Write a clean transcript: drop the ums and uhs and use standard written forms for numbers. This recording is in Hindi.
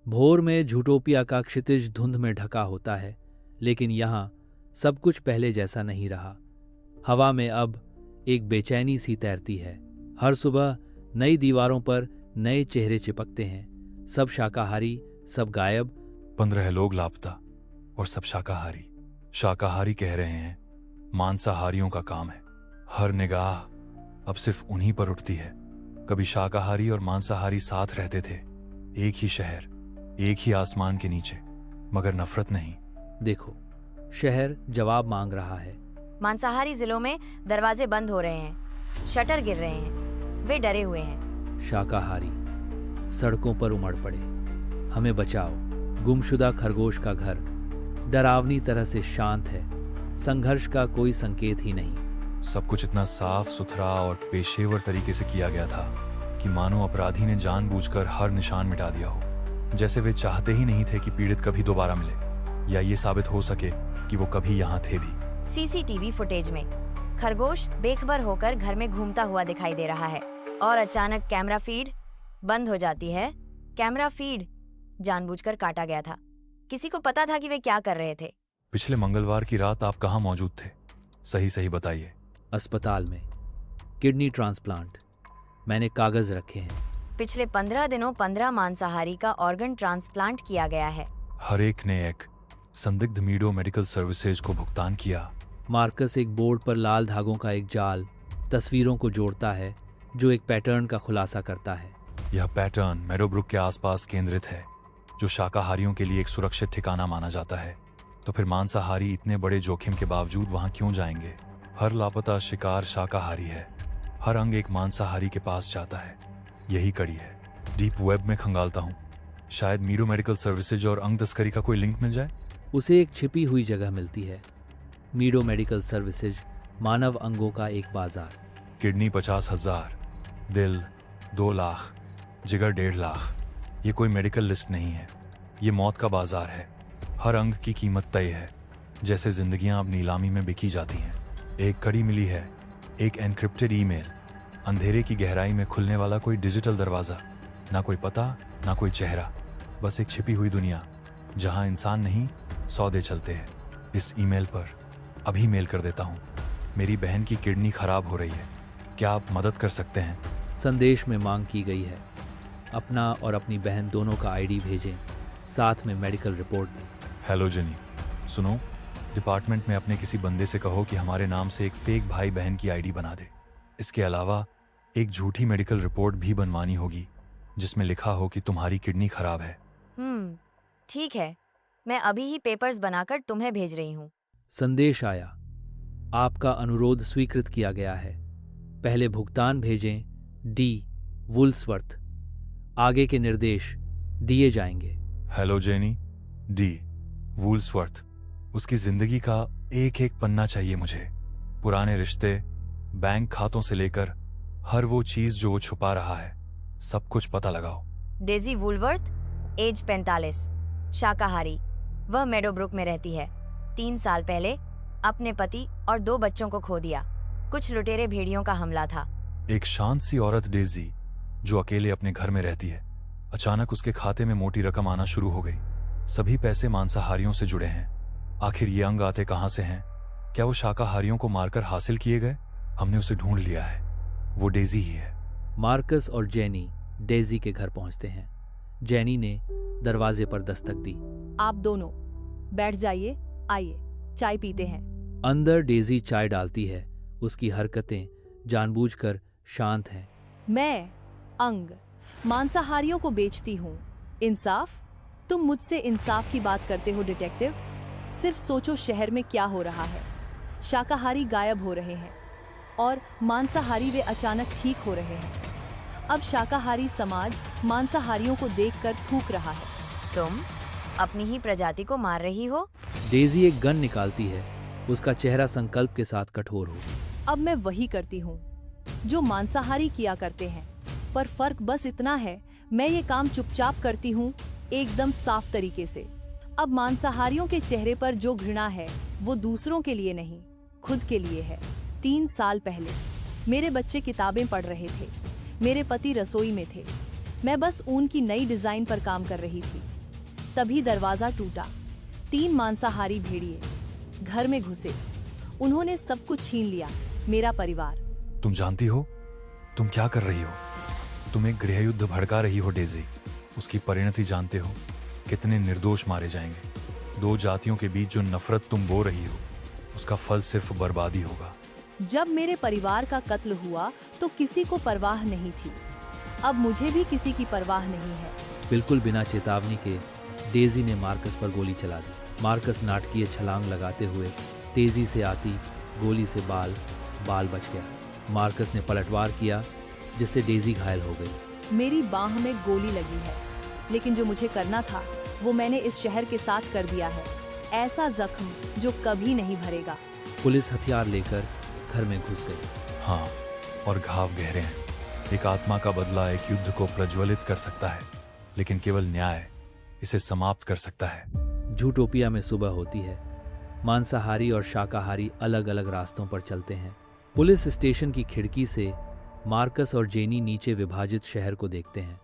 भोर में झूटोपिया का क्षितिज धुंध में ढका होता है, लेकिन यहाँ सब कुछ पहले जैसा नहीं रहा। हवा में अब एक बेचैनी सी तैरती है। हर सुबह नई दीवारों पर नए चेहरे चिपकते हैं, सब शाकाहारी, सब गायब। 15 लोग लापता और सब शाकाहारी। शाकाहारी कह रहे हैं मांसाहारियों का काम है। हर निगाह अब सिर्फ उन्हीं पर उठती है। कभी शाकाहारी और मांसाहारी साथ रहते थे, एक ही शहर, एक ही आसमान के नीचे, मगर नफरत नहीं। देखो, शहर जवाब मांग रहा है। मांसाहारी जिलों में दरवाजे बंद हो रहे हैं, शटर गिर रहे हैं, वे डरे हुए हैं। शाकाहारी सड़कों पर उमड़ पड़े, हमें बचाओ। गुमशुदा खरगोश का घर डरावनी तरह से शांत है, संघर्ष का कोई संकेत ही नहीं। सब कुछ इतना साफ सुथरा और पेशेवर तरीके से किया गया था कि मानो अपराधी ने जानबूझकर हर निशान मिटा दिया हो, जैसे वे चाहते ही नहीं थे कि पीड़ित कभी दोबारा मिले या ये साबित हो सके कि वो कभी यहाँ थे भी। सीसीटीवी फुटेज में खरगोश बेखबर होकर घर में घूमता हुआ दिखाई दे रहा है और अचानक कैमरा फीड बंद हो जाती है। कैमरा फीड जानबूझकर काटा गया था। किसी को पता था कि वे क्या कर रहे थे। पिछले मंगलवार की रात आप कहाँ मौजूद थे? सही सही बताइए। अस्पताल में, किडनी ट्रांसप्लांट। मैंने कागज रखे हैं। पिछले 15 दिनों 15 मांसाहारी का ऑर्गन ट्रांसप्लांट किया गया है। हर एक ने एक संदिग्ध मीडो मेडिकल सर्विसेज को भुगतान किया। मार्कस एक बोर्ड पर लाल धागों का एक जाल तस्वीरों को जोड़ता है, जो एक पैटर्न का खुलासा करता है। यह पैटर्न मेडोब्रुक के आसपास केंद्रित है, जो शाकाहारियों के लिए एक सुरक्षित ठिकाना माना जाता है। तो फिर मांसाहारी इतने बड़े जोखिम के बावजूद वहां क्यों जाएंगे? हर लापता शिकार शाकाहारी है, हर अंग एक मांसाहारी के पास जाता है। यही कड़ी है। डीप वेब में खंगालता हूँ, शायद मीडो मेडिकल सर्विसेज और अंग तस्करी का कोई लिंक मिल जाए। उसे एक छिपी हुई जगह मिलती है। मीडो मेडिकल सर्विसेज, मानव अंगों का एक बाजार। किडनी 50,000, दिल 2 लाख, जिगर 1.5 लाख। ये कोई मेडिकल लिस्ट नहीं है, ये मौत का बाजार है। हर अंग की कीमत तय है, जैसे जिंदगियां अब नीलामी में बिकी जाती हैं। एक कड़ी मिली है, एक एनक्रिप्टेड ईमेल, अंधेरे की गहराई में खुलने वाला कोई डिजिटल दरवाजा। ना कोई पता, ना कोई चेहरा, बस एक छिपी हुई दुनिया जहां इंसान नहीं, सौदे चलते हैं। इस ईमेल पर अभी मेल कर देता हूं। मेरी बहन की किडनी खराब हो रही है, क्या आप मदद कर सकते हैं? संदेश में मांग की गई है, अपना और अपनी बहन दोनों का आईडी भेजें, साथ में मेडिकल रिपोर्ट भी। हेलो जेनी, सुनो, डिपार्टमेंट में अपने किसी बंदे से कहो कि हमारे नाम से एक फेक भाई बहन की आईडी बना दे। इसके अलावा एक झूठी मेडिकल रिपोर्ट भी बनवानी होगी, जिसमें लिखा हो कि तुम्हारी किडनी खराब है। ठीक है, मैं अभी ही पेपर्स बनाकर तुम्हें भेज रही हूँ। संदेश आया, आपका अनुरोध स्वीकृत किया गया है। पहले भुगतान भेजें, डी वुल्सवर्थ। आगे के निर्देश दिए जाएंगे। हेलो जेनी, डी वुल्सवर्थ। उसकी जिंदगी का एक एक पन्ना चाहिए मुझे। पुराने रिश्ते, बैंक खातों से लेकर हर वो चीज जो वो छुपा रहा है, सब कुछ पता लगाओ। डेजी वुलवर्थ, एज 45, शाकाहारी। वह मेडोब्रुक में रहती है। 3 साल पहले अपने पति और 2 बच्चों को खो दिया। कुछ लुटेरे भेड़ियों का हमला था। एक शांत सी औरत डेजी, जो अकेले अपने घर में रहती है। अचानक उसके खाते में मोटी रकम आना शुरू हो गई। सभी पैसे मांसाहारियों से जुड़े हैं। आखिर ये अंग आते कहां से हैं? क्या वो शाकाहारियों को मारकर हासिल किए गए? हमने उसे ढूंढ लिया है, वो डेजी ही है। मार्कस और जेनी डेजी के घर पहुंचते हैं। जेनी ने दरवाजे पर दस्तक दी। आप दोनों बैठ जाइए, आइए चाय पीते हैं। अंदर डेजी चाय डालती है। उसकी हरकतें जानबूझकर शांत हैं। मैं अंग मांसाहारियों को बेचती हूँ। इंसाफ? तुम मुझसे इंसाफ की बात करते हो डिटेक्टिव? सिर्फ सोचो शहर में क्या हो रहा है। शाकाहारी गायब हो रहे हैं और मांसाहारी वे अचानक ठीक हो रहे हैं। अब शाकाहारी समाज मांसाहारियों को देखकर थूक रहा है। तुम अपनी ही प्रजाति को मार रही हो। डेजी एक गन निकालती है। उसका चेहरा संकल्प के साथ कठोर हो। अब मैं वही करती हूँ जो मांसाहारी किया करते हैं, पर फर्क बस इतना है, मैं ये काम चुपचाप करती हूँ, एकदम साफ तरीके से। अब मांसाहारियों के चेहरे पर जो घृणा है वो दूसरों के लिए नहीं, खुद के लिए है। 3 साल पहले मेरे बच्चे किताबें पढ़ रहे थे, मेरे पति रसोई में थे, मैं बस ऊन की नई डिजाइन पर काम कर रही थी। तभी दरवाजा टूटा। 3 मांसाहारी भेड़िए घर में घुसे। उन्होंने सब कुछ छीन लिया, मेरा परिवार। तुम जानती हो तुम क्या कर रही हो? तुम एक गृहयुद्ध भड़का रही हो डेजी। उसकी परिणति जानते हो? कितने निर्दोष मारे जाएंगे। 2 जातियों के बीच जो नफरत तुम बो रही हो, उसका फल सिर्फ बर्बादी होगा। जब मेरे परिवार का कत्ल हुआ तो किसी को परवाह नहीं थी। अब मुझे भी किसी की परवाह नहीं है। बिल्कुल बिना चेतावनी के डेजी ने मार्कस पर गोली चला दी। मार्कस नाटकीय छलांग लगाते हुए तेजी से आती गोली से बाल बच गया। मार्कस ने पलटवार किया, जिससे डेजी घायल हो गई। मेरी बाह में गोली लगी है, लेकिन जो मुझे करना था वो मैंने इस शहर के साथ कर दिया है। ऐसा जख्म जो कभी नहीं भरेगा। पुलिस हथियार लेकर घर में घुस गई। हाँ, और घाव गहरे हैं। एक आत्मा का बदला एक युद्ध को प्रज्वलित कर सकता है, लेकिन केवल न्याय इसे समाप्त कर सकता है। जूटोपिया में सुबह होती है। मांसाहारी और शाकाहारी अलग अलग रास्तों पर चलते हैं। पुलिस स्टेशन की खिड़की से मार्कस और जेनी नीचे विभाजित शहर को देखते हैं।